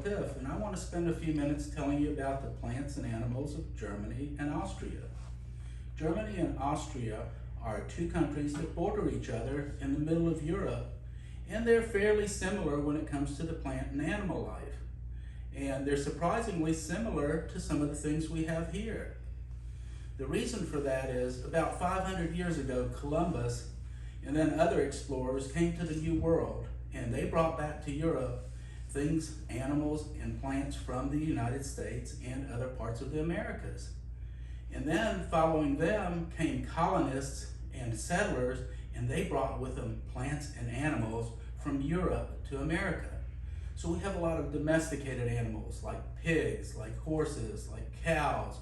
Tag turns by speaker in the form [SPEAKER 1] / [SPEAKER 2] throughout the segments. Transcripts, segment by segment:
[SPEAKER 1] Piff, and I want to spend a few minutes telling you about the plants and animals of Germany and Austria. Germany and Austria are two countries that border each other in the middle of Europe, and they're fairly similar when it comes to the plant and animal life. And they're surprisingly similar to some of the things we have here. The reason for that is about 500 years ago, Columbus and then other explorers came to the New World, and they brought back to Europe things, animals, and plants from the United States and other parts of the Americas. And then following them came colonists and settlers, and they brought with them plants and animals from Europe to America. So we have a lot of domesticated animals like pigs, like horses, like cows,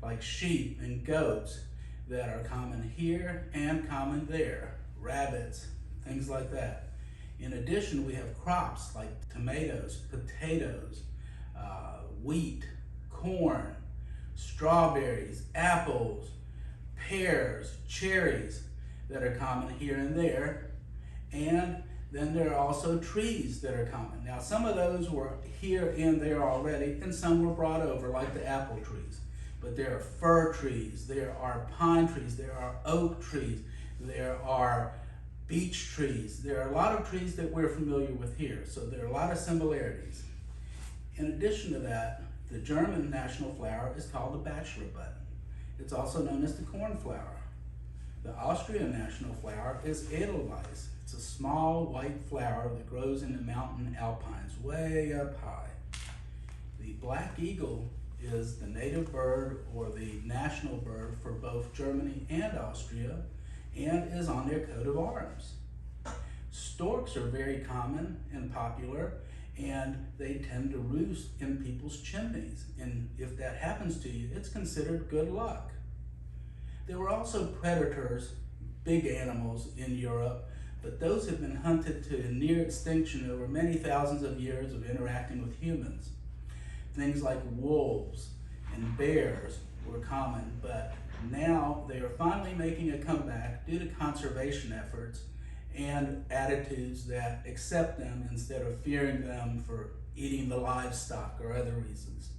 [SPEAKER 1] like sheep and goats that are common here and common there, rabbits, things like that. In addition, we have crops like tomatoes, potatoes, wheat, corn, strawberries, apples, pears, cherries that are common here and there. And then there are also trees that are common. Now, some of those were here and there already, and some were brought over, like the apple trees. But there are fir trees, there are pine trees, there are oak trees, there are beech trees. There are a lot of trees that we're familiar with here, so there are a lot of similarities. In addition to that, the German national flower is called the bachelor button. It's also known as the cornflower. The Austrian national flower is Edelweiss. It's a small white flower that grows in the mountain alpines way up high. The black eagle is the native bird or the national bird for both Germany and Austria, and is on their coat of arms. Storks are very common and popular, and they tend to roost in people's chimneys. And if that happens to you, it's considered good luck. There were also predators, big animals in Europe, but those have been hunted to near extinction over many thousands of years of interacting with humans. Things like wolves and bears were common, but now they are finally making a comeback due to conservation efforts and attitudes that accept them instead of fearing them for eating the livestock or other reasons.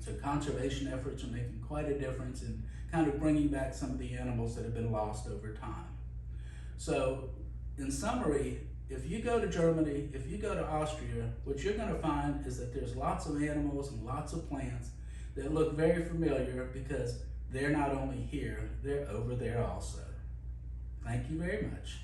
[SPEAKER 1] So conservation efforts are making quite a difference in kind of bringing back some of the animals that have been lost over time. So in summary, if you go to Germany, if you go to Austria, what you're going to find is that there's lots of animals and lots of plants that look very familiar because they're not only here, they're over there also. Thank you very much.